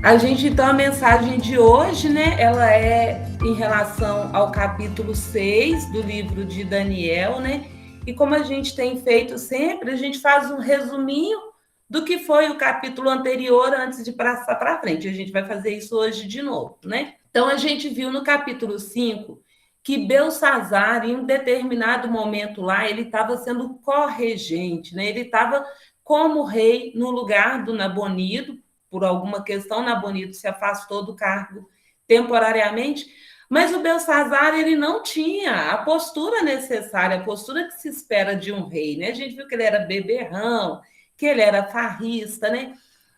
Então, a mensagem de hoje, né, ela é em relação ao capítulo 6 do livro de Daniel, né? E como a gente tem feito sempre, a gente faz um resuminho do que foi o capítulo anterior antes de passar para frente. A gente vai fazer isso hoje de novo, né? Então, a gente viu no capítulo 5 que Belsazar, em um determinado momento lá, ele estava sendo corregente, né? Ele estava como rei no lugar do Nabonido. Por alguma questão, Nabonido se afastou do cargo temporariamente, mas o Belsazar ele não tinha a postura necessária, a postura que se espera de um rei, né? A gente viu que ele era beberrão, que ele era farrista, né?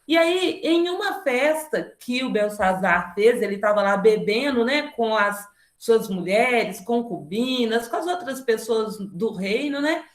E aí, em uma festa que o Belsazar fez, ele estava lá bebendo, né, com as suas mulheres, concubinas, com as outras pessoas do reino, né?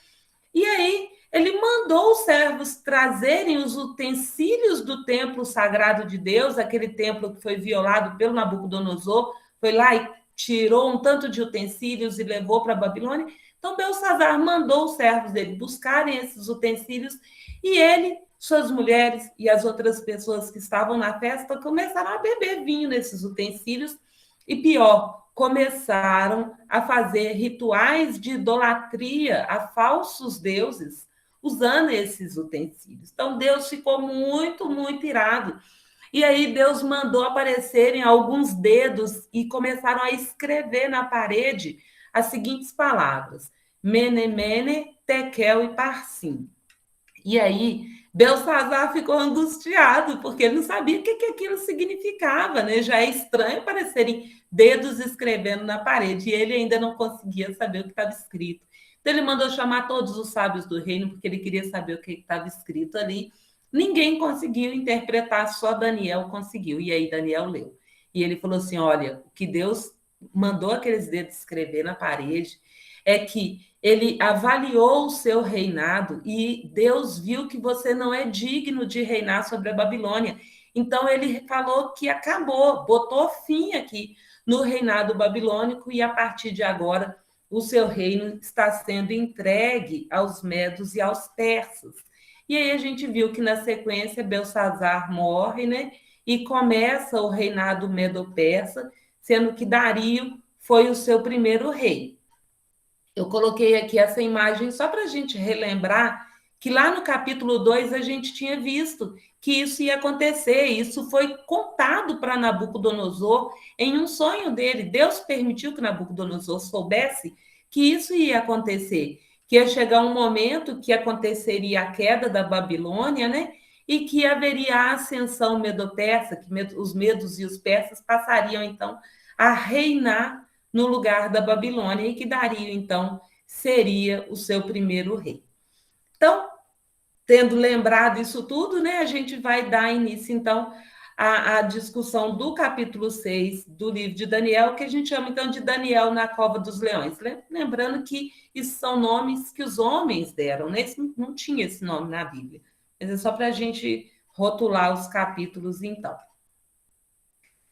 E aí ele mandou os servos trazerem os utensílios do templo sagrado de Deus, aquele templo que foi violado pelo Nabucodonosor, foi lá e tirou um tanto de utensílios e levou para a Babilônia. Então Belsazar mandou os servos dele buscarem esses utensílios e ele, suas mulheres e as outras pessoas que estavam na festa começaram a beber vinho nesses utensílios e pior, começaram a fazer rituais de idolatria a falsos deuses usando esses utensílios. Então Deus ficou muito, muito irado. E aí Deus mandou aparecerem alguns dedos e começaram a escrever na parede as seguintes palavras: Mene, Mene, Tekel e Parsim. E aí, Belsazar ficou angustiado, porque ele não sabia o que aquilo significava, né? Já é estranho aparecerem dedos escrevendo na parede, e ele ainda não conseguia saber o que estava escrito. Então, ele mandou chamar todos os sábios do reino, porque ele queria saber o que estava escrito ali. Ninguém conseguiu interpretar, só Daniel conseguiu. E aí, Daniel leu. E ele falou assim: olha, o que Deus mandou aqueles dedos escrever na parede é que ele avaliou o seu reinado e Deus viu que você não é digno de reinar sobre a Babilônia. Então ele falou que acabou, botou fim aqui no reinado babilônico e a partir de agora o seu reino está sendo entregue aos medos e aos persas. E aí a gente viu que na sequência Belsazar morre, né? E começa o reinado medo-persa, sendo que Dario foi o seu primeiro rei. Eu coloquei aqui essa imagem só para a gente relembrar que lá no capítulo 2 a gente tinha visto que isso ia acontecer. Isso foi contado para Nabucodonosor em um sonho dele. Deus permitiu que Nabucodonosor soubesse que isso ia acontecer, que ia chegar um momento que aconteceria a queda da Babilônia, né? E que haveria a ascensão medo-persa, que os medos e os persas passariam então a reinar no lugar da Babilônia e que Dario, então, seria o seu primeiro rei. Então, tendo lembrado isso tudo, né, a gente vai dar início, então, à discussão do capítulo 6 do livro de Daniel, que a gente chama, então, de Daniel na Cova dos Leões. Lembrando que isso são nomes que os homens deram, né? Não tinha esse nome na Bíblia. Mas é só para a gente rotular os capítulos, então.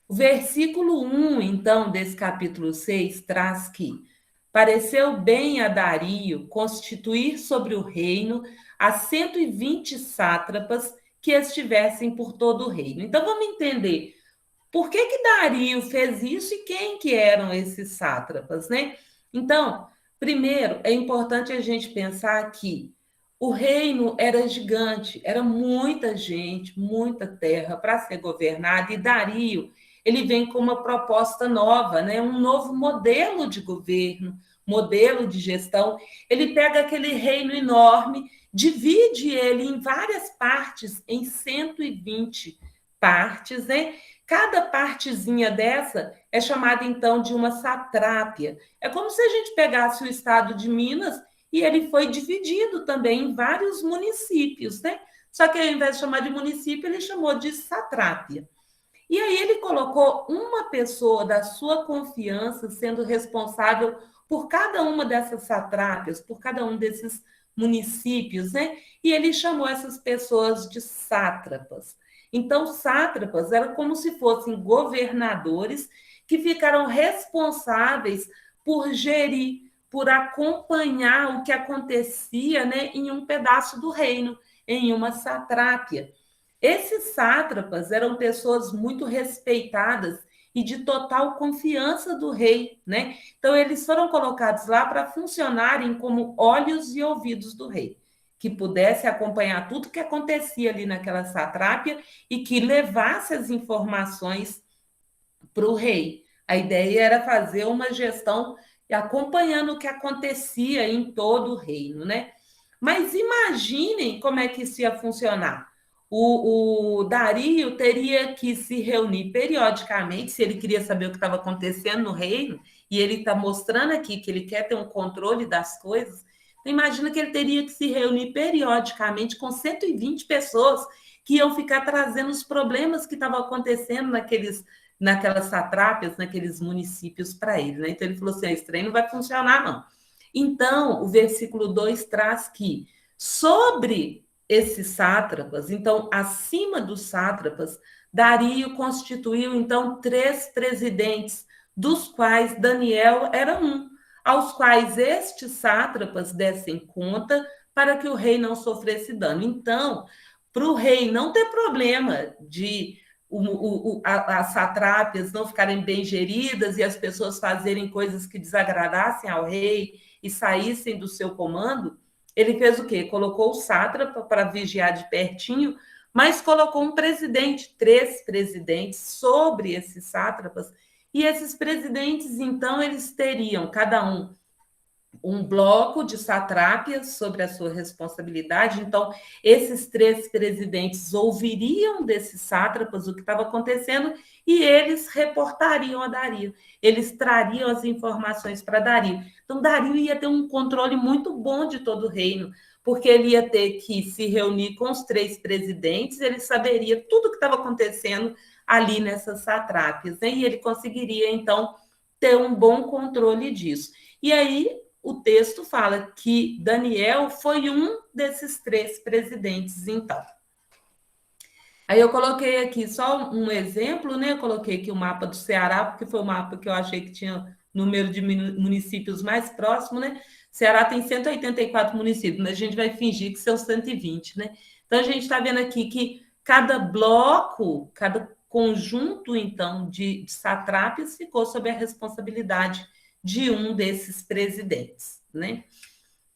O versículo 1, então, desse capítulo 6, traz que pareceu bem a Dario constituir sobre o reino as 120 sátrapas que estivessem por todo o reino. Então, vamos entender por que Dario fez isso e quem que eram esses sátrapas, né? Então, primeiro, é importante a gente pensar que o reino era gigante, era muita gente, muita terra para ser governada, e Dario, ele vem com uma proposta nova, né? Um novo modelo de governo, modelo de gestão. Ele pega aquele reino enorme, divide ele em várias partes, em 120 partes, né? Cada partezinha dessa é chamada então de uma satrápia. É como se a gente pegasse o estado de Minas e ele foi dividido também em vários municípios, né? Só que ao invés de chamar de município, ele chamou de satrápia. E aí ele colocou uma pessoa da sua confiança sendo responsável por cada uma dessas satrápias, por cada um desses municípios, né? E ele chamou essas pessoas de sátrapas. Então, sátrapas eram como se fossem governadores que ficaram responsáveis por gerir, por acompanhar o que acontecia, né, em um pedaço do reino, em uma satrápia. Esses sátrapas eram pessoas muito respeitadas e de total confiança do rei, né? Então eles foram colocados lá para funcionarem como olhos e ouvidos do rei, que pudesse acompanhar tudo que acontecia ali naquela satrápia e que levasse as informações para o rei. A ideia era fazer uma gestão acompanhando o que acontecia em todo o reino, né? Mas imaginem como é que isso ia funcionar. O Dario teria que se reunir periodicamente, se ele queria saber o que estava acontecendo no reino, e ele está mostrando aqui que ele quer ter um controle das coisas. Então, imagina que ele teria que se reunir periodicamente com 120 pessoas que iam ficar trazendo os problemas que estavam acontecendo naquelas satrápias, naqueles municípios para ele. Né? Então, ele falou assim: esse trem não vai funcionar, não. Então, o versículo 2 traz que, sobre esses sátrapas, então, acima dos sátrapas, Dario constituiu, então, 3 presidentes, dos quais Daniel era um, aos quais estes sátrapas dessem conta para que o rei não sofresse dano. Então, para o rei não ter problema de as satrápias não ficarem bem geridas e as pessoas fazerem coisas que desagradassem ao rei e saíssem do seu comando, ele fez o quê? Colocou o sátrapa para vigiar de pertinho, mas colocou um presidente, 3 presidentes sobre esses sátrapas, e esses presidentes, então, eles teriam, cada um bloco de satrápias sobre a sua responsabilidade. Então, esses 3 presidentes ouviriam desses sátrapas o que estava acontecendo e eles reportariam a Dario. Eles trariam as informações para Dario. Então, Dario ia ter um controle muito bom de todo o reino, porque ele ia ter que se reunir com os 3 presidentes, ele saberia tudo o que estava acontecendo ali nessas satrápias, né? E ele conseguiria, então, ter um bom controle disso. E aí, o texto fala que Daniel foi um desses 3 presidentes, então. Aí eu coloquei aqui só um exemplo, né? Eu coloquei aqui o mapa do Ceará, porque foi o mapa que eu achei que tinha número de municípios mais próximo, né? Ceará tem 184 municípios, mas a gente vai fingir que são 120, né? Então a gente está vendo aqui que cada bloco, cada conjunto, então, de satrápias ficou sob a responsabilidade de um desses presidentes, né?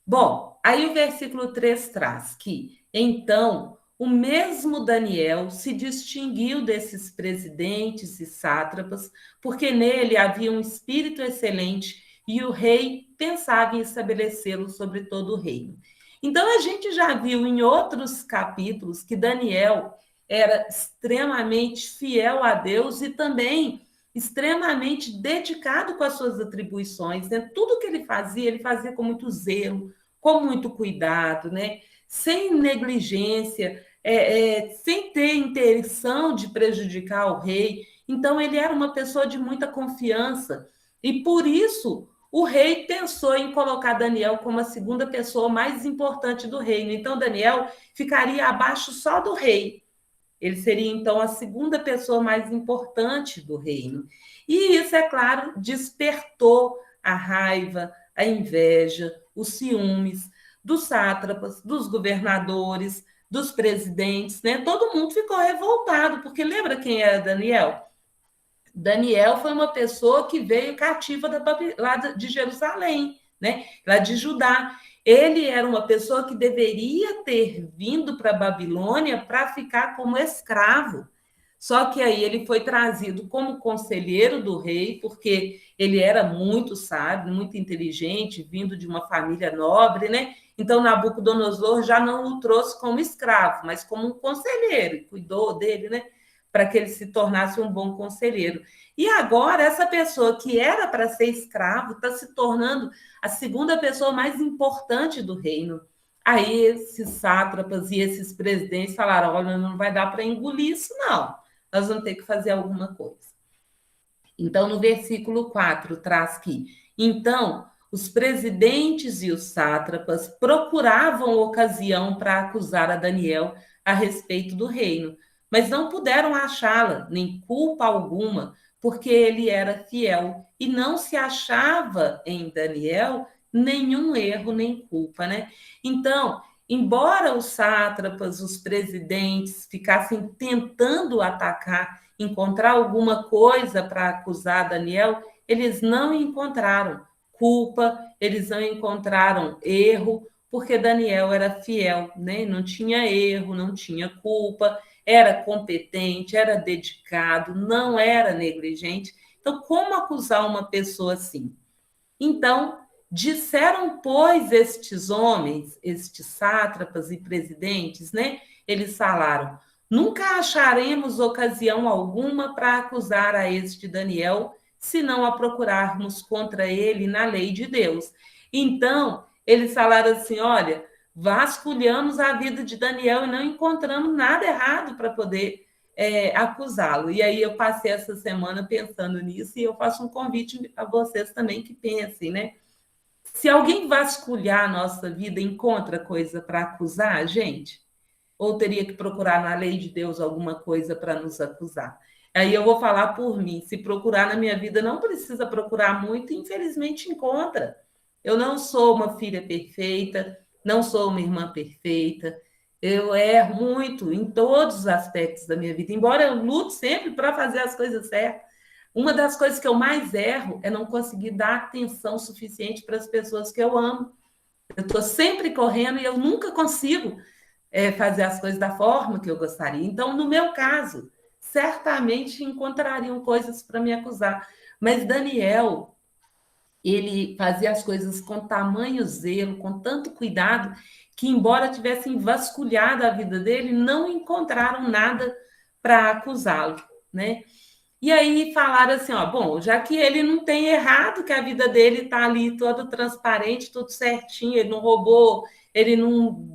Bom, aí o versículo 3 traz que, então, o mesmo Daniel se distinguiu desses presidentes e sátrapas, porque nele havia um espírito excelente e o rei pensava em estabelecê-lo sobre todo o reino. Então, a gente já viu em outros capítulos que Daniel era extremamente fiel a Deus e também extremamente dedicado com as suas atribuições, né? Tudo que ele fazia com muito zelo, com muito cuidado, né? Sem negligência, sem ter intenção de prejudicar o rei. Então, ele era uma pessoa de muita confiança. E por isso, o rei pensou em colocar Daniel como a segunda pessoa mais importante do reino. Então, Daniel ficaria abaixo só do rei. Ele seria, então, a segunda pessoa mais importante do reino. E isso, é claro, despertou a raiva, a inveja, os ciúmes dos sátrapas, dos governadores, dos presidentes, né? Todo mundo ficou revoltado, porque lembra quem era Daniel? Daniel foi uma pessoa que veio cativa lá de Jerusalém, né? Lá de Judá. Ele era uma pessoa que deveria ter vindo para a Babilônia para ficar como escravo. Só que aí ele foi trazido como conselheiro do rei, porque ele era muito sábio, muito inteligente, vindo de uma família nobre, né? Então Nabucodonosor já não o trouxe como escravo, mas como um conselheiro, cuidou dele, né? Para que ele se tornasse um bom conselheiro. E agora, essa pessoa que era para ser escravo está se tornando a segunda pessoa mais importante do reino. Aí esses sátrapas e esses presidentes falaram: olha, não vai dar para engolir isso, não. Nós vamos ter que fazer alguma coisa. Então, no versículo 4, traz que, então, os presidentes e os sátrapas procuravam ocasião para acusar a Daniel a respeito do reino, mas não puderam achá-la, nem culpa alguma, porque ele era fiel e não se achava em Daniel nenhum erro nem culpa, né? Então, embora os sátrapas, os presidentes ficassem tentando atacar, encontrar alguma coisa para acusar Daniel, eles não encontraram culpa, eles não encontraram erro, porque Daniel era fiel, né? Não tinha erro, não tinha culpa, era competente, era dedicado, não era negligente. Então, como acusar uma pessoa assim? Então, disseram, pois, estes homens, estes sátrapas e presidentes, né? Eles falaram: nunca acharemos ocasião alguma para acusar a este Daniel, se não a procurarmos contra ele na lei de Deus. Então, eles falaram assim: olha, vasculhamos a vida de Daniel e não encontramos nada errado para poder acusá-lo. E aí eu passei essa semana pensando nisso e eu faço um convite a vocês também que pensem, né? Se alguém vasculhar a nossa vida, encontra coisa para acusar a gente? Ou teria que procurar na lei de Deus alguma coisa para nos acusar? Aí eu vou falar por mim. Se procurar na minha vida, não precisa procurar muito, infelizmente encontra. Eu não sou uma filha perfeita, não sou uma irmã perfeita. Eu erro muito em todos os aspectos da minha vida, embora eu lute sempre para fazer as coisas certas. Uma das coisas que eu mais erro é não conseguir dar atenção suficiente para as pessoas que eu amo. Eu estou sempre correndo e eu nunca consigo fazer as coisas da forma que eu gostaria. Então, no meu caso, certamente encontrariam coisas para me acusar. Mas Daniel, ele fazia as coisas com tamanho zelo, com tanto cuidado, que, embora tivessem vasculhado a vida dele, não encontraram nada para acusá-lo, né? E aí falaram assim, ó, bom, já que ele não tem errado, que a vida dele está ali toda transparente, tudo certinho, ele não roubou, ele não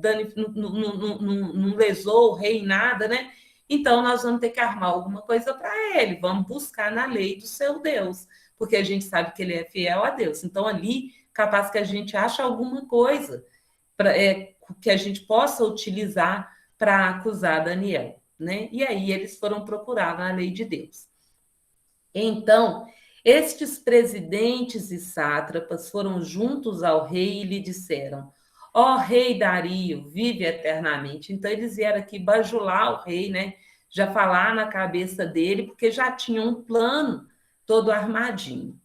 lesou o rei em nada, né? Então nós vamos ter que armar alguma coisa para ele, vamos buscar na lei do seu Deus, porque a gente sabe que ele é fiel a Deus. Então ali, capaz que a gente ache alguma coisa que a gente possa utilizar para acusar Daniel, né? E aí eles foram procurar na lei de Deus. Então, estes presidentes e sátrapas foram juntos ao rei e lhe disseram: ó rei Dario, vive eternamente. Então, eles vieram aqui bajular o rei, né? Já falar na cabeça dele, porque já tinham um plano todo armadinho.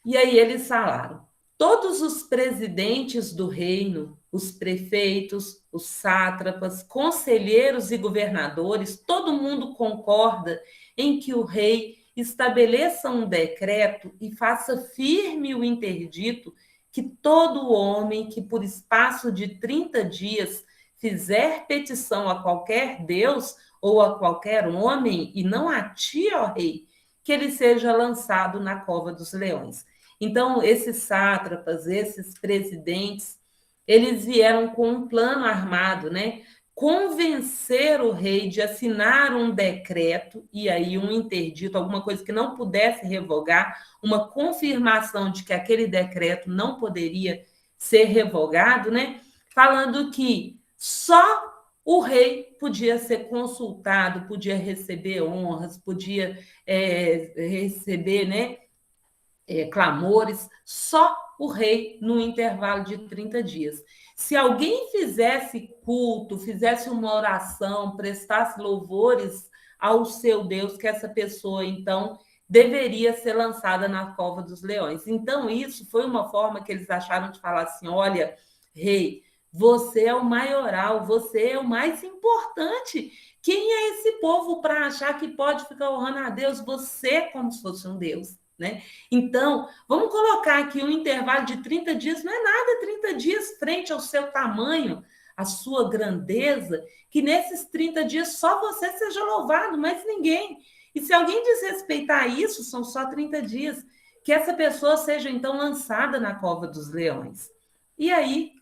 E aí eles falaram: todos os presidentes do reino, os prefeitos, os sátrapas, conselheiros e governadores, todo mundo concorda em que o rei estabeleça um decreto e faça firme o interdito que todo homem que por espaço de 30 dias fizer petição a qualquer Deus ou a qualquer homem e não a ti, ó rei, que ele seja lançado na cova dos leões. Então, esses sátrapas, esses presidentes, eles vieram com um plano armado, né? Convencer o rei de assinar um decreto, e aí um interdito, alguma coisa que não pudesse revogar, uma confirmação de que aquele decreto não poderia ser revogado, né? Falando que só o rei podia ser consultado, podia receber honras, podia receber, né? Clamores, só o rei no intervalo de 30 dias. Se alguém fizesse culto, fizesse uma oração, prestasse louvores ao seu Deus, que essa pessoa, então, deveria ser lançada na cova dos leões. Então, isso foi uma forma que eles acharam de falar assim: olha, rei, você é o maioral, você é o mais importante. Quem é esse povo para achar que pode ficar honrando a Deus? Você é como se fosse um Deus. Né? Então, vamos colocar aqui um intervalo de 30 dias, não é nada 30 dias frente ao seu tamanho, à sua grandeza, que nesses 30 dias só você seja louvado, mas ninguém. E se alguém desrespeitar isso, são só 30 dias, que essa pessoa seja então lançada na cova dos leões. E aí,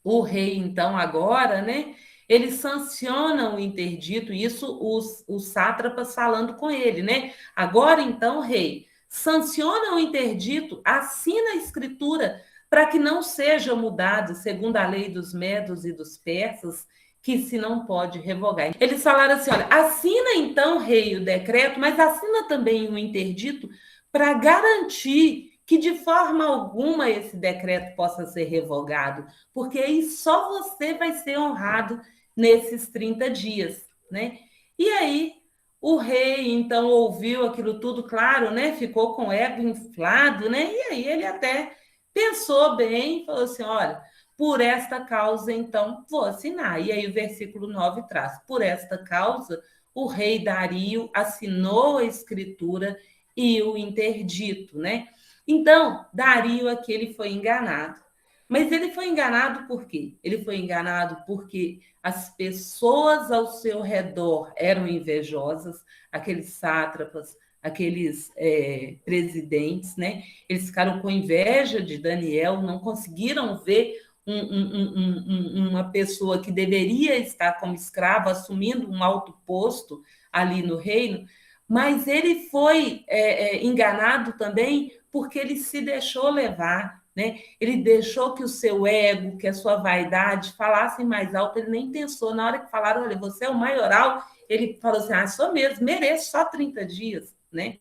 o rei, então, agora, né? Ele sanciona o interdito, isso os sátrapas falando com ele, né? Agora, então, rei, sanciona o interdito, assina a escritura para que não seja mudado, segundo a lei dos medos e dos persas, que se não pode revogar. Eles falaram assim: olha, assina então, rei, o decreto, mas assina também o interdito para garantir que de forma alguma esse decreto possa ser revogado, porque aí só você vai ser honrado nesses 30 dias, né? E aí o rei, então, ouviu aquilo tudo, claro, né? Ficou com o ego inflado, né? E aí ele até pensou bem, falou assim: olha, por esta causa, então, vou assinar. E aí o versículo 9 traz: por esta causa, o rei Dario assinou a escritura e o interdito, né? Então, Dario aqui ele foi enganado. Mas ele foi enganado por quê? Ele foi enganado porque as pessoas ao seu redor eram invejosas, aqueles sátrapas, aqueles presidentes, né? Eles ficaram com inveja de Daniel, não conseguiram ver uma pessoa que deveria estar como escravo, assumindo um alto posto ali no reino, mas ele foi enganado também porque ele se deixou levar, né? Ele deixou que o seu ego, que a sua vaidade falassem mais alto, ele nem pensou. Na hora que falaram, olha, você é o maioral, ele falou assim, sou mesmo, mereço só 30 dias, né?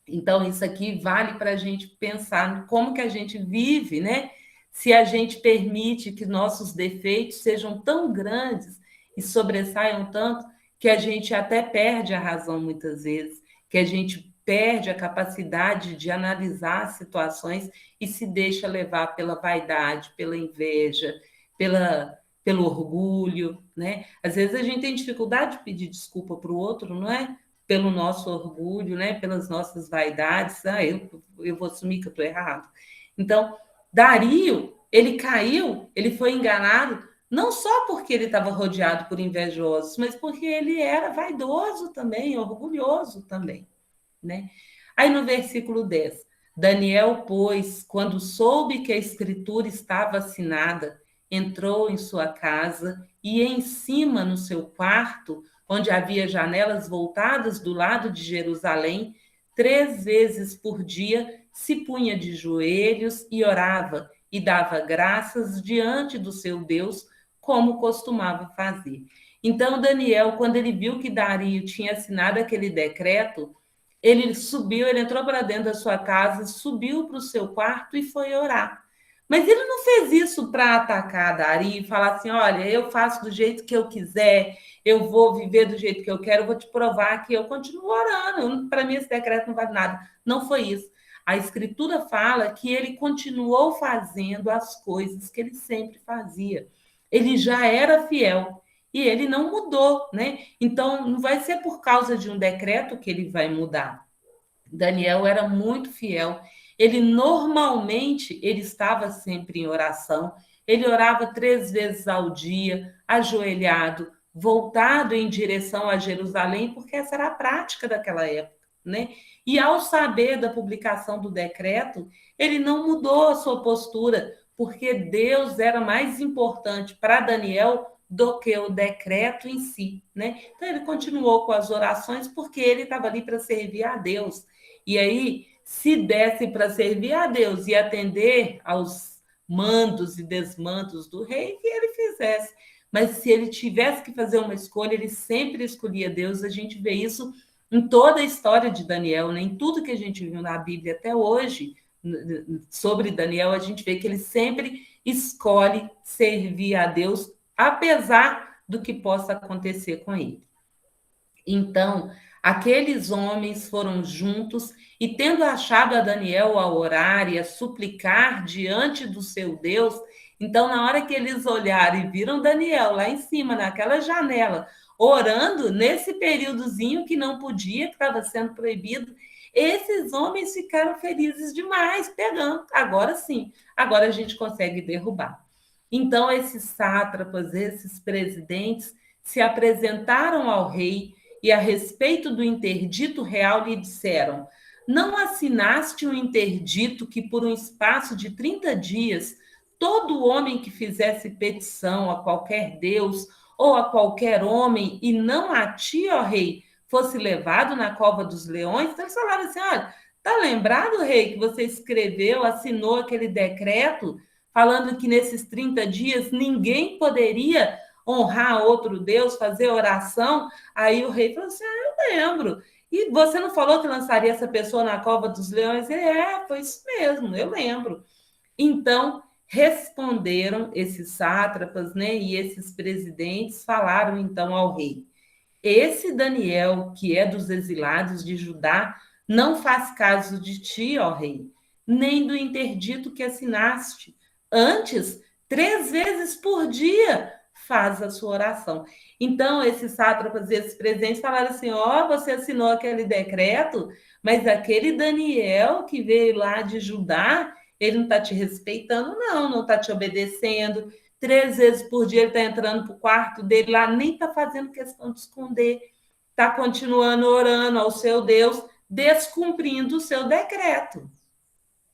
Então, isso aqui vale para a gente pensar como que a gente vive, né? Se a gente permite que nossos defeitos sejam tão grandes e sobressaiam tanto que a gente até perde a razão muitas vezes, que a gente perde a capacidade de analisar situações e se deixa levar pela vaidade, pela inveja, pelo orgulho, né? Às vezes a gente tem dificuldade de pedir desculpa para o outro, não é? Pelo nosso orgulho, né? Pelas nossas vaidades. Eu vou assumir que eu estou errado. Então, Dario, ele caiu, ele foi enganado, não só porque ele estava rodeado por invejosos, mas porque ele era vaidoso também, orgulhoso também, né? Aí no versículo 10, Daniel, pois, quando soube que a escritura estava assinada, entrou em sua casa e em cima no seu quarto, onde havia janelas voltadas do lado de Jerusalém, 3 vezes por dia se punha de joelhos e orava e dava graças diante do seu Deus, como costumava fazer. Então, Daniel, quando ele viu que Dario tinha assinado aquele decreto, ele subiu, ele entrou para dentro da sua casa, subiu para o seu quarto e foi orar. Mas ele não fez isso para atacar a Dari e falar assim: olha, eu faço do jeito que eu quiser, eu vou viver do jeito que eu quero, eu vou te provar que eu continuo orando. Para mim, esse decreto não vale nada. Não foi isso. A Escritura fala que ele continuou fazendo as coisas que ele sempre fazia. Ele já era fiel e ele não mudou, né? Então, não vai ser por causa de um decreto que ele vai mudar. Daniel era muito fiel. Ele normalmente ele estava sempre em oração. Ele orava 3 vezes ao dia, ajoelhado, voltado em direção a Jerusalém, porque essa era a prática daquela época, né? E ao saber da publicação do decreto, ele não mudou a sua postura, porque Deus era mais importante para Daniel do que o decreto em si, né? Então ele continuou com as orações porque ele estava ali para servir a Deus. E aí, se desse para servir a Deus e atender aos mandos e desmandos do rei, que ele fizesse. Mas se ele tivesse que fazer uma escolha, ele sempre escolhia Deus. A gente vê isso em toda a história de Daniel, né? Em tudo que a gente viu na Bíblia até hoje sobre Daniel, a gente vê que ele sempre escolhe servir a Deus, apesar do que possa acontecer com ele. Então, aqueles homens foram juntos e, tendo achado a Daniel a orar e a suplicar diante do seu Deus, então, na hora que eles olharam e viram Daniel lá em cima, naquela janela, orando, nesse períodozinho que não podia, que estava sendo proibido, esses homens ficaram felizes demais, pegando. Agora sim, agora a gente consegue derrubar. Então, esses sátrapas, esses presidentes se apresentaram ao rei e a respeito do interdito real lhe disseram: não assinaste um interdito que por um espaço de 30 dias todo homem que fizesse petição a qualquer deus ou a qualquer homem e não a ti, ó rei, fosse levado na cova dos leões? Então eles falaram assim: olha, tá lembrado, rei, que você escreveu, assinou aquele decreto falando que nesses 30 dias ninguém poderia honrar outro Deus, fazer oração? Aí o rei falou assim: eu lembro. E você não falou que lançaria essa pessoa na cova dos leões? Foi isso mesmo, eu lembro. Então, responderam esses sátrapas, né, e esses presidentes falaram então ao rei: esse Daniel, que é dos exilados de Judá, não faz caso de ti, ó rei, nem do interdito que assinaste. Antes, 3 vezes por dia faz a sua oração. Então, esses sátrapas e esses presidentes falaram assim: ó, você assinou aquele decreto, mas aquele Daniel que veio lá de Judá, ele não está te respeitando, não está te obedecendo. 3 vezes por dia ele está entrando para o quarto dele lá, nem está fazendo questão de esconder, está continuando orando ao seu Deus, descumprindo o seu decreto.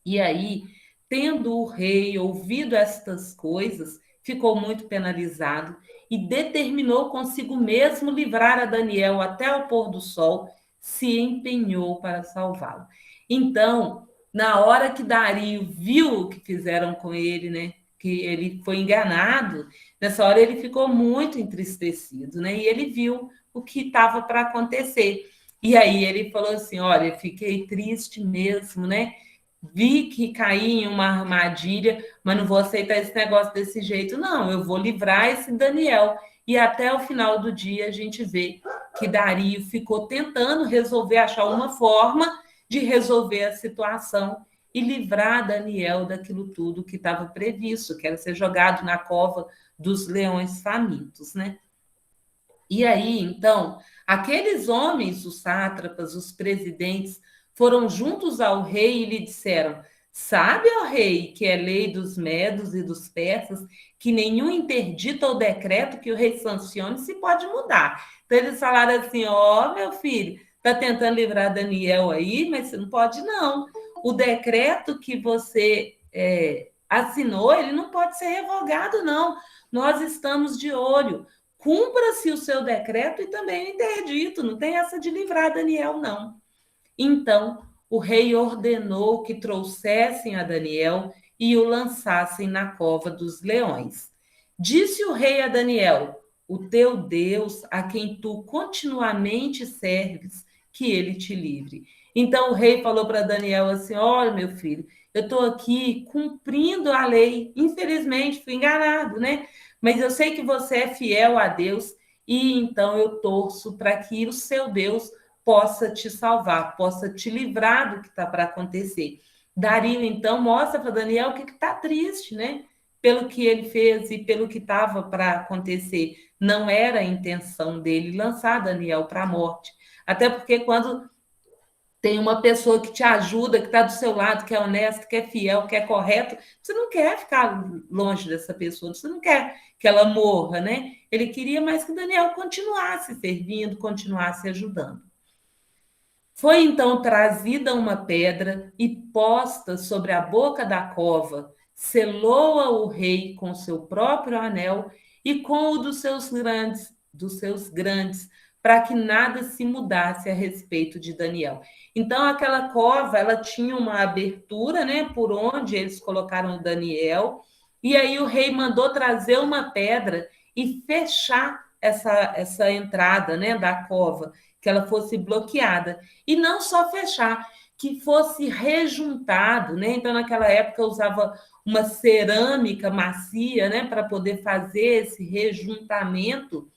E aí, tendo o rei ouvido estas coisas, ficou muito penalizado e determinou consigo mesmo livrar a Daniel até o pôr do sol, se empenhou para salvá-lo. Então, na hora que Dario viu o que fizeram com ele, né, que ele foi enganado, nessa hora ele ficou muito entristecido, né, e ele viu o que estava para acontecer. E aí ele falou assim: olha, fiquei triste mesmo, né? Vi que caí em uma armadilha, mas não vou aceitar esse negócio desse jeito, não. Eu vou livrar esse Daniel. E até o final do dia a gente vê que Dario ficou tentando resolver, achar uma forma de resolver a situação e livrar Daniel daquilo tudo que estava previsto, que era ser jogado na cova dos leões famintos, né? E aí, então, aqueles homens, os sátrapas, os presidentes, foram juntos ao rei e lhe disseram: sabe, ó rei, que é lei dos medos e dos persas, que nenhum interdito ou decreto que o rei sancione se pode mudar. Então, eles falaram assim: ó, meu filho, está tentando livrar Daniel aí, mas você não pode, não. O decreto que você assinou, ele não pode ser revogado, não. Nós estamos de olho. Cumpra-se o seu decreto e também o interdito, não tem essa de livrar Daniel, não. Então, o rei ordenou que trouxessem a Daniel e o lançassem na cova dos leões. Disse o rei a Daniel: o teu Deus, a quem tu continuamente serves, que ele te livre. Então o rei falou para Daniel assim: olha, meu filho, eu estou aqui cumprindo a lei. Infelizmente, fui enganado, né? Mas eu sei que você é fiel a Deus e então eu torço para que o seu Deus possa te salvar, possa te livrar do que está para acontecer. Dario, então, mostra para Daniel que está triste, né? Pelo que ele fez e pelo que estava para acontecer. Não era a intenção dele lançar Daniel para a morte. Até porque quando tem uma pessoa que te ajuda, que está do seu lado, que é honesto, que é fiel, que é correto, você não quer ficar longe dessa pessoa, você não quer que ela morra, né? Ele queria mais que Daniel continuasse servindo, continuasse ajudando. Foi então trazida uma pedra e posta sobre a boca da cova, selou-a o rei com seu próprio anel e com o dos seus grandes, para que nada se mudasse a respeito de Daniel. Então aquela cova, ela tinha uma abertura, né, por onde eles colocaram Daniel, e aí o rei mandou trazer uma pedra e fechar essa entrada, né, da cova, que ela fosse bloqueada. E não só fechar, que fosse rejuntado, né? Então, naquela época, usava uma cerâmica macia, né, para poder fazer esse rejuntamento.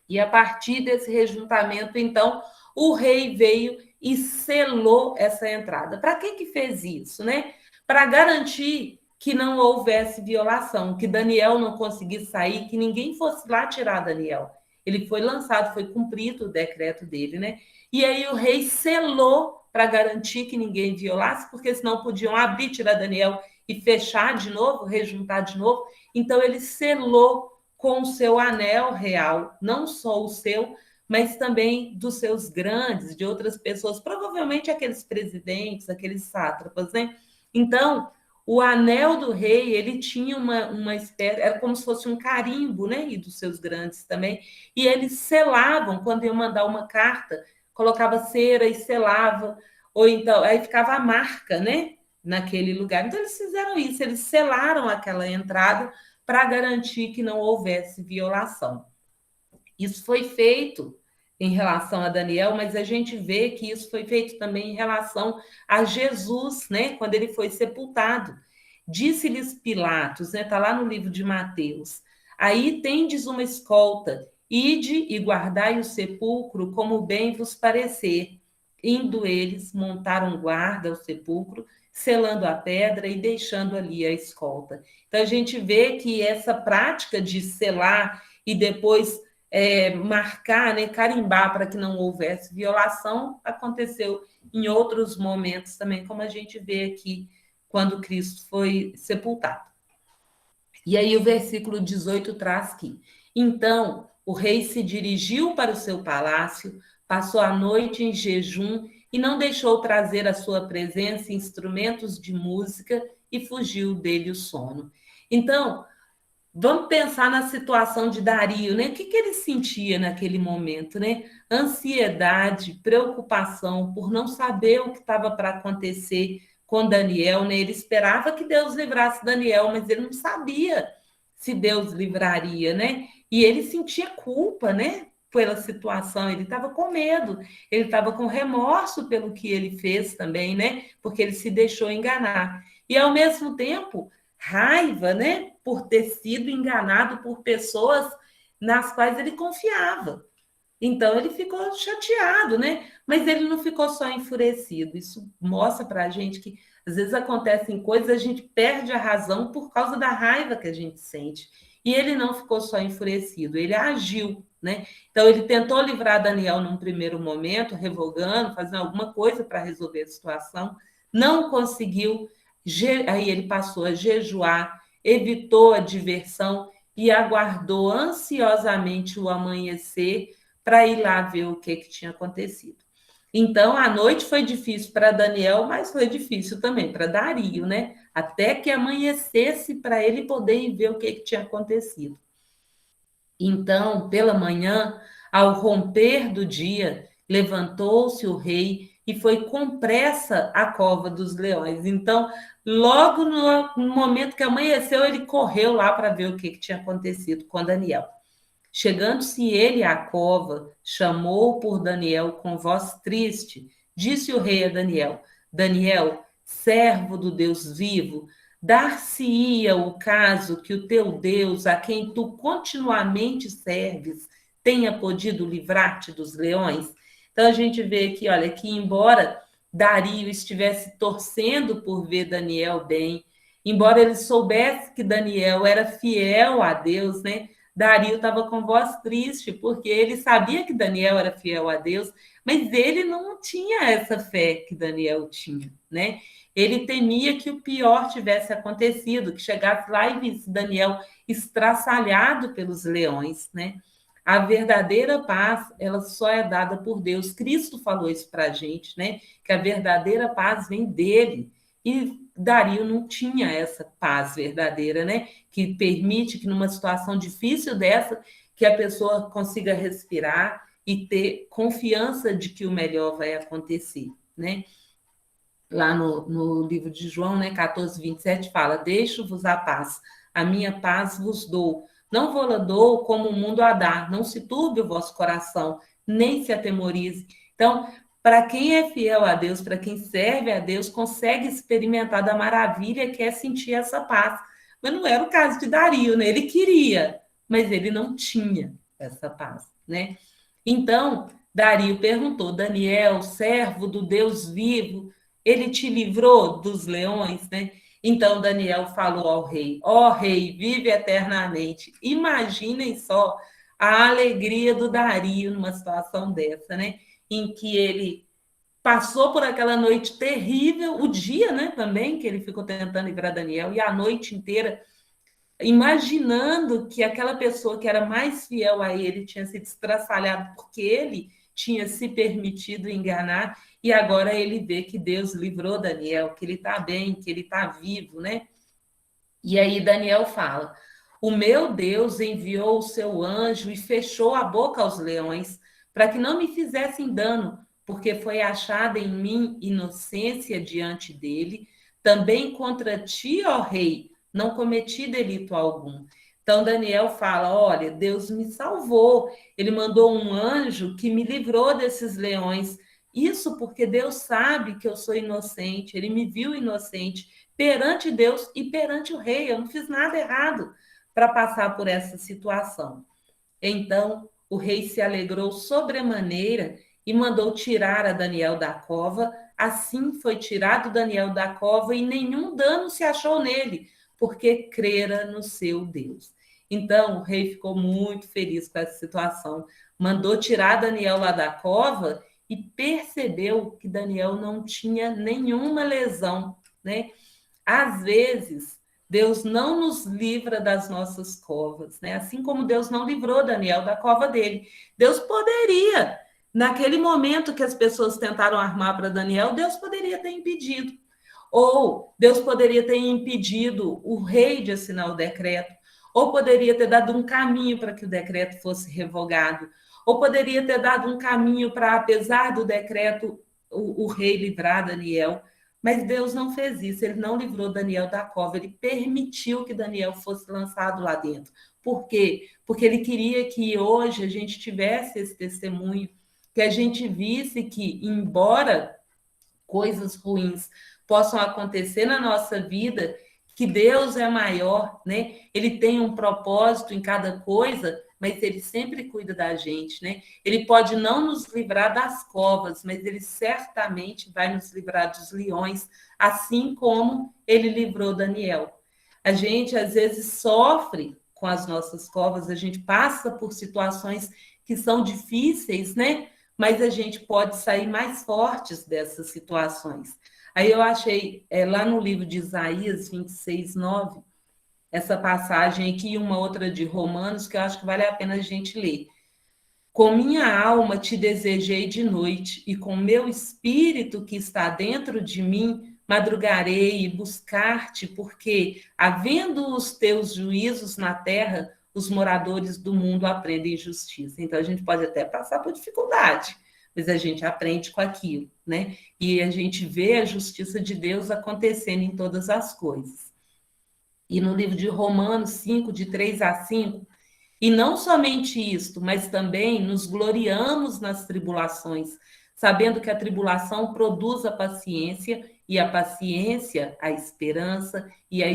E a partir desse rejuntamento, então, o rei veio e selou essa entrada. Para que fez isso, né? Para garantir que não houvesse violação, que Daniel não conseguisse sair, que ninguém fosse lá tirar Daniel. Ele foi lançado, foi cumprido o decreto dele, né? E aí o rei selou para garantir que ninguém violasse, porque senão podiam abrir, tirar Daniel e fechar de novo, rejuntar de novo. Então ele selou com o seu anel real, não só o seu, mas também dos seus grandes, de outras pessoas, provavelmente aqueles presidentes, aqueles sátrapas, né? Então, o anel do rei, ele tinha uma espécie, era como se fosse um carimbo, né? E dos seus grandes também. E eles selavam, quando iam mandar uma carta, colocava cera e selava, ou então, aí ficava a marca, né? Naquele lugar. Então, eles fizeram isso, eles selaram aquela entrada para garantir que não houvesse violação. Isso foi feito em relação a Daniel, mas a gente vê que isso foi feito também em relação a Jesus, né? Quando ele foi sepultado. Disse-lhes Pilatos, né? Está lá no livro de Mateus. Aí tendes uma escolta, ide e guardai o sepulcro como bem vos parecer. Indo eles, montaram guarda ao sepulcro, selando a pedra e deixando ali a escolta. Então a gente vê que essa prática de selar e depois marcar, né, carimbar para que não houvesse violação, aconteceu em outros momentos também, como a gente vê aqui quando Cristo foi sepultado. E aí o versículo 18 traz que, então, o rei se dirigiu para o seu palácio, passou a noite em jejum e não deixou trazer à sua presença instrumentos de música e fugiu dele o sono. Então, vamos pensar na situação de Dario, né? O que ele sentia naquele momento, né? Ansiedade, preocupação por não saber o que estava para acontecer com Daniel, né? Ele esperava que Deus livrasse Daniel, mas ele não sabia se Deus livraria, né? E ele sentia culpa, né? Pela situação, ele estava com medo, ele estava com remorso pelo que ele fez também, né? Porque ele se deixou enganar. E ao mesmo tempo, raiva, né, por ter sido enganado por pessoas nas quais ele confiava. Então ele ficou chateado, né? Mas ele não ficou só enfurecido. Isso mostra para a gente que às vezes acontecem coisas, a gente perde a razão por causa da raiva que a gente sente. E ele não ficou só enfurecido, ele agiu, né? Então ele tentou livrar Daniel num primeiro momento, revogando, fazendo alguma coisa para resolver a situação, não conseguiu. Aí ele passou a jejuar, evitou a diversão e aguardou ansiosamente o amanhecer para ir lá ver o que tinha acontecido. Então, a noite foi difícil para Daniel, mas foi difícil também para Dario, né? Até que amanhecesse para ele poder ir ver o que tinha acontecido. Então, pela manhã, ao romper do dia, levantou-se o rei e foi com pressa à cova dos leões. Então, logo no momento que amanheceu, ele correu lá para ver o que tinha acontecido com Daniel. Chegando-se ele à cova, chamou por Daniel com voz triste. Disse o rei a Daniel: Daniel, servo do Deus vivo, dar-se-ia o caso que o teu Deus, a quem tu continuamente serves, tenha podido livrar-te dos leões? Então a gente vê aqui, olha, que embora Dario estivesse torcendo por ver Daniel bem, embora ele soubesse que Daniel era fiel a Deus, né? Dario estava com voz triste, porque ele sabia que Daniel era fiel a Deus, mas ele não tinha essa fé que Daniel tinha, né? Ele temia que o pior tivesse acontecido, que chegasse lá e visse Daniel estraçalhado pelos leões, né? A verdadeira paz, ela só é dada por Deus. Cristo falou isso para a gente, né? Que a verdadeira paz vem dele. E Dario não tinha essa paz verdadeira, né? Que permite que numa situação difícil dessa, que a pessoa consiga respirar e ter confiança de que o melhor vai acontecer, né? Lá no livro de João, né, 14, 27, fala: deixo-vos a paz, a minha paz vos dou. Não vou-la dou como o mundo a dá. Não se turbe o vosso coração, nem se atemorize. Então, para quem é fiel a Deus, para quem serve a Deus, consegue experimentar da maravilha que é sentir essa paz. Mas não era o caso de Dario, né? Ele queria, mas ele não tinha essa paz, né? Então, Dario perguntou: Daniel, servo do Deus vivo, ele te livrou dos leões, né? Então Daniel falou ao rei: ó rei, vive eternamente. Imaginem só a alegria do Dario numa situação dessa, né? Em que ele passou por aquela noite terrível, o dia, né, também, que ele ficou tentando livrar Daniel, e a noite inteira imaginando que aquela pessoa que era mais fiel a ele tinha sido estraçalhado porque ele tinha se permitido enganar, e agora ele vê que Deus livrou Daniel, que ele está bem, que ele está vivo, né? E aí Daniel fala: o meu Deus enviou o seu anjo e fechou a boca aos leões, para que não me fizessem dano, porque foi achada em mim inocência diante dele. Também contra ti, ó rei, não cometi delito algum. Então, Daniel fala: olha, Deus me salvou, ele mandou um anjo que me livrou desses leões. Isso porque Deus sabe que eu sou inocente, ele me viu inocente perante Deus e perante o rei. Eu não fiz nada errado para passar por essa situação. Então o rei se alegrou sobremaneira e mandou tirar a Daniel da cova. Assim foi tirado Daniel da cova e nenhum dano se achou nele, porque crera no seu Deus. Então o rei ficou muito feliz com essa situação. Mandou tirar Daniel lá da cova e percebeu que Daniel não tinha nenhuma lesão, né? Às vezes, Deus não nos livra das nossas covas, né? Assim como Deus não livrou Daniel da cova dele. Deus poderia, naquele momento que as pessoas tentaram armar para Daniel, Deus poderia ter impedido. Ou Deus poderia ter impedido o rei de assinar o decreto, ou poderia ter dado um caminho para que o decreto fosse revogado, ou poderia ter dado um caminho para, apesar do decreto, o rei livrar Daniel. Mas Deus não fez isso, ele não livrou Daniel da cova, ele permitiu que Daniel fosse lançado lá dentro. Por quê? Porque ele queria que hoje a gente tivesse esse testemunho, que a gente visse que, embora coisas ruins possam acontecer na nossa vida, que Deus é maior, né? Ele tem um propósito em cada coisa, mas ele sempre cuida da gente, né? Ele pode não nos livrar das covas, mas ele certamente vai nos livrar dos leões, assim como ele livrou Daniel. A gente às vezes sofre com as nossas covas, a gente passa por situações que são difíceis, né? Mas a gente pode sair mais fortes dessas situações. Aí eu achei lá no livro de Isaías 26:9, essa passagem aqui e uma outra de Romanos, que eu acho que vale a pena a gente ler. Com minha alma te desejei de noite, e com meu espírito que está dentro de mim, madrugarei e buscar-te, porque, havendo os teus juízos na terra, os moradores do mundo aprendem justiça. Então, a gente pode até passar por dificuldade, mas a gente aprende com aquilo, né? E a gente vê a justiça de Deus acontecendo em todas as coisas. E no livro de Romanos 5, de 3-5, e não somente isto, mas também nos gloriamos nas tribulações, sabendo que a tribulação produz a paciência, e a paciência, a esperança, e a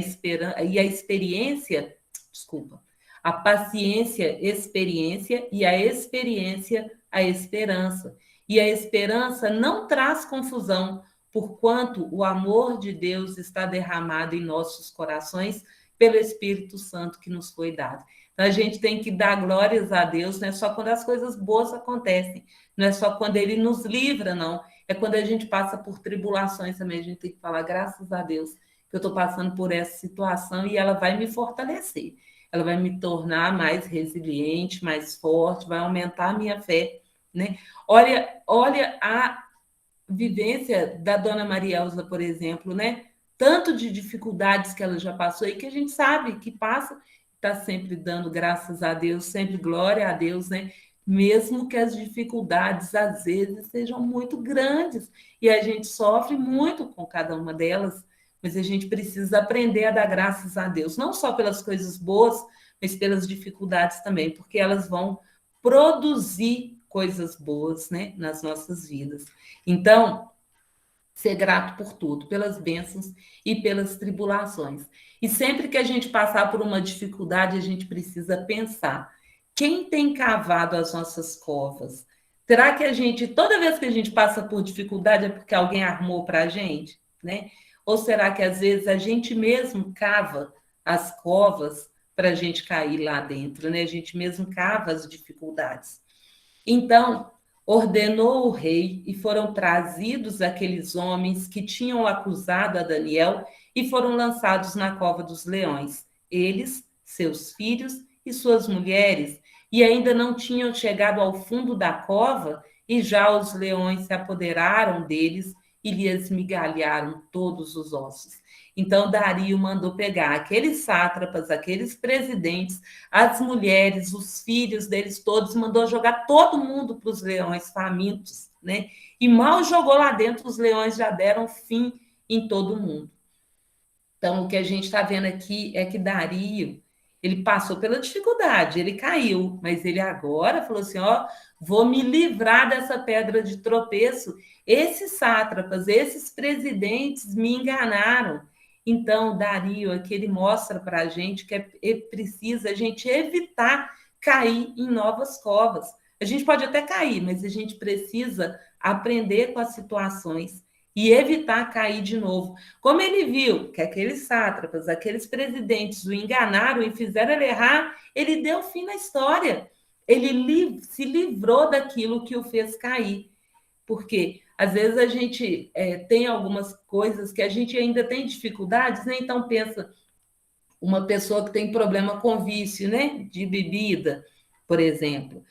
experiência, desculpa, a paciência, experiência, e a experiência, a esperança. E a esperança não traz confusão, porquanto o amor de Deus está derramado em nossos corações pelo Espírito Santo que nos foi dado. Então, a gente tem que dar glórias a Deus, não é só quando as coisas boas acontecem, não é só quando Ele nos livra, não. É quando a gente passa por tribulações também, a gente tem que falar, graças a Deus, que eu estou passando por essa situação e ela vai me fortalecer. Ela vai me tornar mais resiliente, mais forte, vai aumentar a minha fé, né? Olha a vivência da Dona Maria Elza, por exemplo, né? Tanto de dificuldades que ela já passou e que a gente sabe que passa, está sempre dando graças a Deus, sempre glória a Deus, né? Mesmo que as dificuldades às vezes sejam muito grandes e a gente sofre muito com cada uma delas, mas a gente precisa aprender a dar graças a Deus, não só pelas coisas boas, mas pelas dificuldades também, porque elas vão produzir coisas boas, né, nas nossas vidas. Então, ser grato por tudo, pelas bênçãos e pelas tribulações. E sempre que a gente passar por uma dificuldade, a gente precisa pensar: quem tem cavado as nossas covas? Será que a gente, toda vez que a gente passa por dificuldade, é porque alguém armou para a gente, né? Ou será que às vezes a gente mesmo cava as covas para a gente cair lá dentro, né? A gente mesmo cava as dificuldades. Então, ordenou o rei e foram trazidos aqueles homens que tinham acusado a Daniel e foram lançados na cova dos leões. Eles, seus filhos e suas mulheres, e ainda não tinham chegado ao fundo da cova, e já os leões se apoderaram deles e lhes esmigalharam todos os ossos. Então, Dario mandou pegar aqueles sátrapas, aqueles presidentes, as mulheres, os filhos deles todos, mandou jogar todo mundo para os leões famintos, né? E mal jogou lá dentro, os leões já deram fim em todo mundo. Então, o que a gente está vendo aqui é que Dario, Ele passou pela dificuldade, ele caiu, mas ele agora falou assim: ó, vou me livrar dessa pedra de tropeço. Esses sátrapas, esses presidentes me enganaram. Então, Dario aqui ele mostra para a gente que é preciso a gente evitar cair em novas covas. A gente pode até cair, mas a gente precisa aprender com as situações e evitar cair de novo. Como ele viu que aqueles sátrapas, aqueles presidentes o enganaram e fizeram ele errar, ele deu fim na história. Ele se livrou daquilo que o fez cair. Porque às vezes a gente tem algumas coisas que a gente ainda tem dificuldades, né? Então pensa, uma pessoa que tem problema com vício, né? De bebida, por exemplo.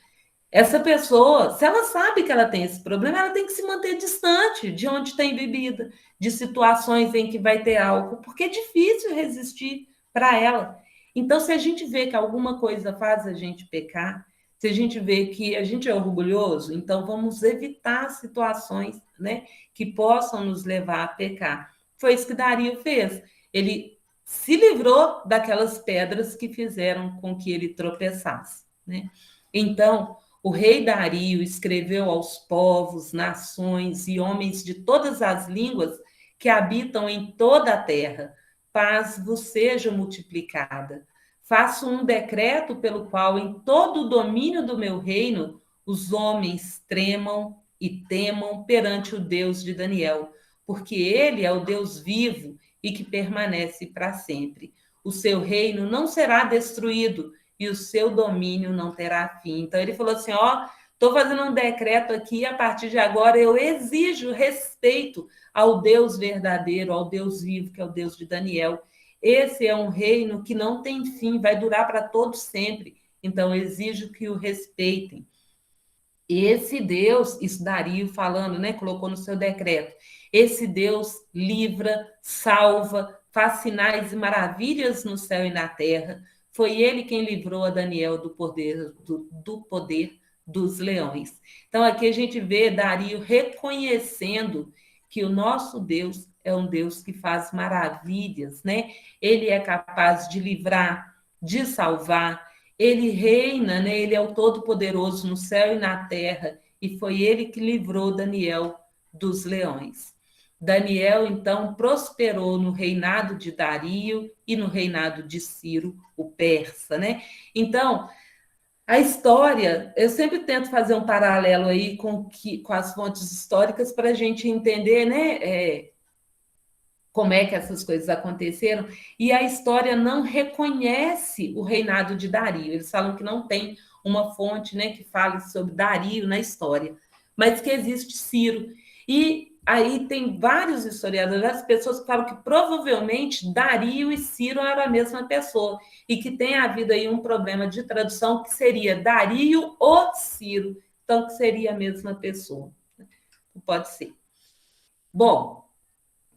Essa pessoa, se ela sabe que ela tem esse problema, ela tem que se manter distante de onde tem bebida, de situações em que vai ter álcool, porque é difícil resistir para ela. Então, se a gente vê que alguma coisa faz a gente pecar, se a gente vê que a gente é orgulhoso, então vamos evitar situações, né, que possam nos levar a pecar. Foi isso que Dario fez. Ele se livrou daquelas pedras que fizeram com que ele tropeçasse, né? Então, o rei Dario escreveu aos povos, nações e homens de todas as línguas que habitam em toda a terra: paz vos seja multiplicada. Faço um decreto pelo qual, em todo o domínio do meu reino, os homens tremam e temam perante o Deus de Daniel, porque ele é o Deus vivo e que permanece para sempre. O seu reino não será destruído e o seu domínio não terá fim. Então ele falou assim: ó, estou fazendo um decreto aqui, a partir de agora eu exijo respeito ao Deus verdadeiro, ao Deus vivo, que é o Deus de Daniel. Esse é um reino que não tem fim, vai durar para todos sempre. Então eu exijo que o respeitem. Esse Deus, isso Dario falando, né, colocou no seu decreto. Esse Deus livra, salva, faz sinais e maravilhas no céu e na terra. Foi ele quem livrou a Daniel do poder dos leões. Então, aqui a gente vê Dario reconhecendo que o nosso Deus é um Deus que faz maravilhas, né? Ele é capaz de livrar, de salvar, ele reina, né? Ele é o Todo-Poderoso no céu e na terra, e foi ele que livrou Daniel dos leões. Daniel, então, prosperou no reinado de Dario e no reinado de Ciro, o persa, né? Então, a história, eu sempre tento fazer um paralelo aí com as fontes históricas para a gente entender, né? Como é que essas coisas aconteceram, e a história não reconhece o reinado de Dario. Eles falam que não tem uma fonte, né, que fale sobre Dario na história, mas que existe Ciro. E aí tem vários historiadores, as pessoas que falam que provavelmente Dario e Ciro eram a mesma pessoa, e que tem havido aí um problema de tradução que seria Dario ou Ciro, então que seria a mesma pessoa. Pode ser. Bom,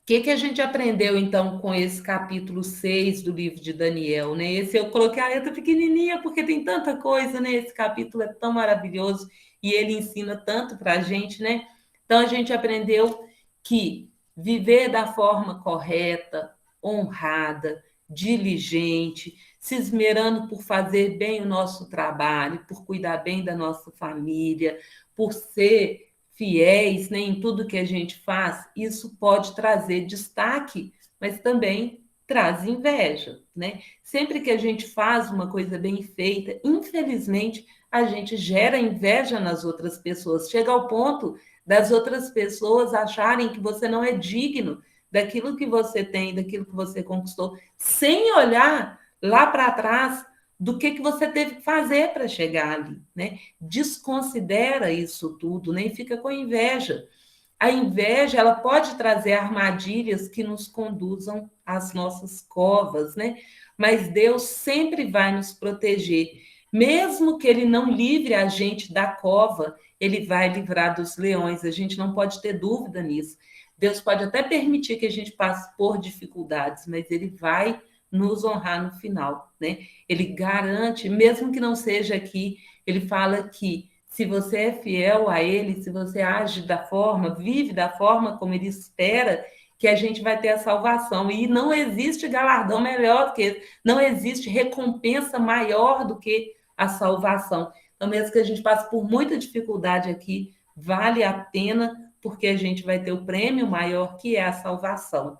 que a gente aprendeu, então, com esse capítulo 6 do livro de Daniel, né? Esse eu coloquei a letra pequenininha, porque tem tanta coisa, né? Esse capítulo é tão maravilhoso e ele ensina tanto para a gente, né? Então, a gente aprendeu que viver da forma correta, honrada, diligente, se esmerando por fazer bem o nosso trabalho, por cuidar bem da nossa família, por ser fiéis, né, em tudo que a gente faz, isso pode trazer destaque, mas também traz inveja, né? Sempre que a gente faz uma coisa bem feita, infelizmente, a gente gera inveja nas outras pessoas. Chega ao ponto das outras pessoas acharem que você não é digno daquilo que você tem, daquilo que você conquistou, sem olhar lá para trás do que você teve que fazer para chegar ali, né? Desconsidera isso tudo, né? E fica com inveja. A inveja, ela pode trazer armadilhas que nos conduzam às nossas covas, né? Mas Deus sempre vai nos proteger. Mesmo que ele não livre a gente da cova, ele vai livrar dos leões. A gente não pode ter dúvida nisso. Deus pode até permitir que a gente passe por dificuldades, mas ele vai nos honrar no final, né? Ele garante, mesmo que não seja aqui, ele fala que se você é fiel a ele, se você age da forma, vive da forma como ele espera, que a gente vai ter a salvação. E não existe galardão melhor do que esse, não existe recompensa maior do que a salvação. Então, mesmo que a gente passe por muita dificuldade aqui, vale a pena, porque a gente vai ter o prêmio maior, que é a salvação.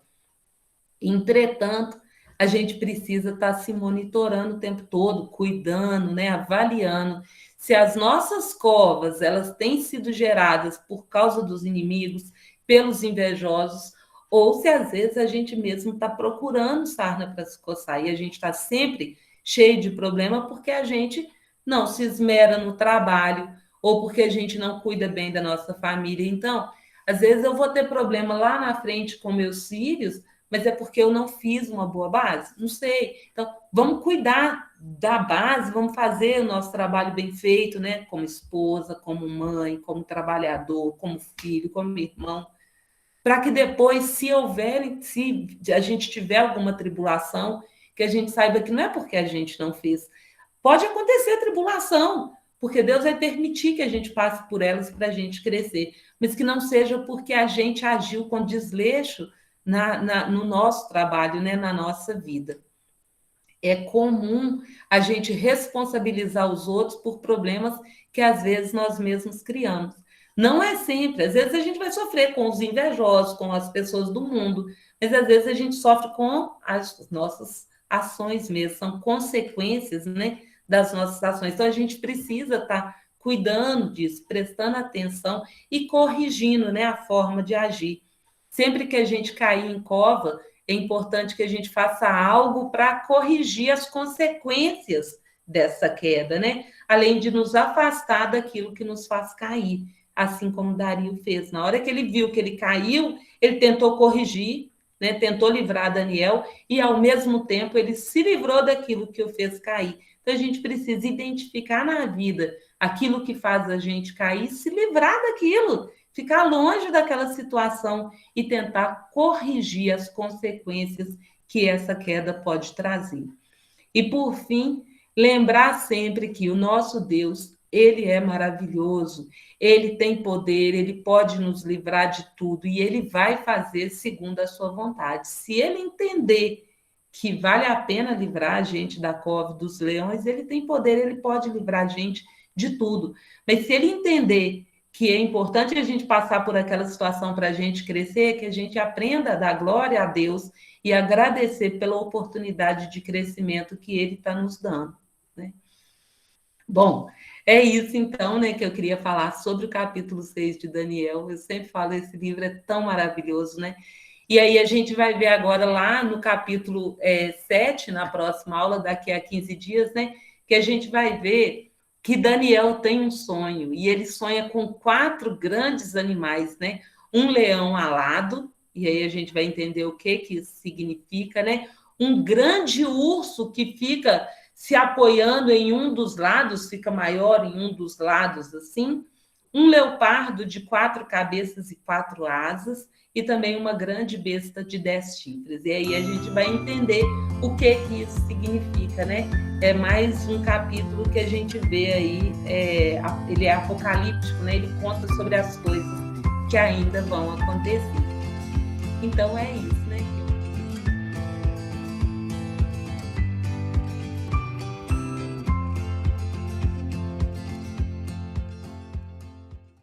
Entretanto, a gente precisa estar se monitorando o tempo todo, cuidando, né, avaliando se as nossas covas elas têm sido geradas por causa dos inimigos, pelos invejosos, ou se às vezes a gente mesmo está procurando sarna para se coçar e a gente está sempre cheio de problema porque a gente não se esmera no trabalho ou porque a gente não cuida bem da nossa família. Então, às vezes eu vou ter problema lá na frente com meus filhos, mas é porque eu não fiz uma boa base? Não sei. Então, vamos cuidar da base, vamos fazer o nosso trabalho bem feito, né? Como esposa, como mãe, como trabalhador, como filho, como irmão, para que depois, se a gente tiver alguma tribulação, que a gente saiba que não é porque a gente não fez. Pode acontecer tribulação, porque Deus vai permitir que a gente passe por elas para a gente crescer, mas que não seja porque a gente agiu com desleixo no nosso trabalho, né, na nossa vida. É comum a gente responsabilizar os outros por problemas que às vezes nós mesmos criamos. Não é sempre, às vezes a gente vai sofrer com os invejosos, com as pessoas do mundo, mas às vezes a gente sofre com as nossas ações mesmo, são consequências, né, das nossas ações. Então a gente precisa estar cuidando disso, prestando atenção e corrigindo, né, a forma de agir. Sempre que a gente cair em cova, é importante que a gente faça algo para corrigir as consequências dessa queda, né? Além de nos afastar daquilo que nos faz cair, assim como Dario fez. Na hora que ele viu que ele caiu, ele tentou corrigir, né? Tentou livrar Daniel e, ao mesmo tempo, ele se livrou daquilo que o fez cair. Então, a gente precisa identificar na vida aquilo que faz a gente cair, se livrar daquilo, ficar longe daquela situação e tentar corrigir as consequências que essa queda pode trazer. E, por fim, lembrar sempre que o nosso Deus, ele é maravilhoso, ele tem poder, ele pode nos livrar de tudo e ele vai fazer segundo a sua vontade. Se ele entender que vale a pena livrar a gente da cova dos leões, ele tem poder, ele pode livrar a gente de tudo. Mas se ele entender que é importante a gente passar por aquela situação para a gente crescer, que a gente aprenda a dar glória a Deus e agradecer pela oportunidade de crescimento que Ele está nos dando, né? Bom, é isso então, né, que eu queria falar sobre o capítulo 6 de Daniel. Eu sempre falo, esse livro é tão maravilhoso, né? E aí a gente vai ver agora lá no capítulo 7, na próxima aula, daqui a 15 dias, né, que a gente vai ver que Daniel tem um sonho, e ele sonha com 4 grandes animais, né? Um leão alado, e aí a gente vai entender o que isso significa, né? Um grande urso que fica se apoiando em um dos lados, fica maior em um dos lados, assim. Um leopardo de 4 cabeças e 4 asas, e também uma grande besta de 10 chifres. E aí a gente vai entender o que isso significa, né? É mais um capítulo que a gente vê aí, ele é apocalíptico, né? Ele conta sobre as coisas que ainda vão acontecer. Então é isso.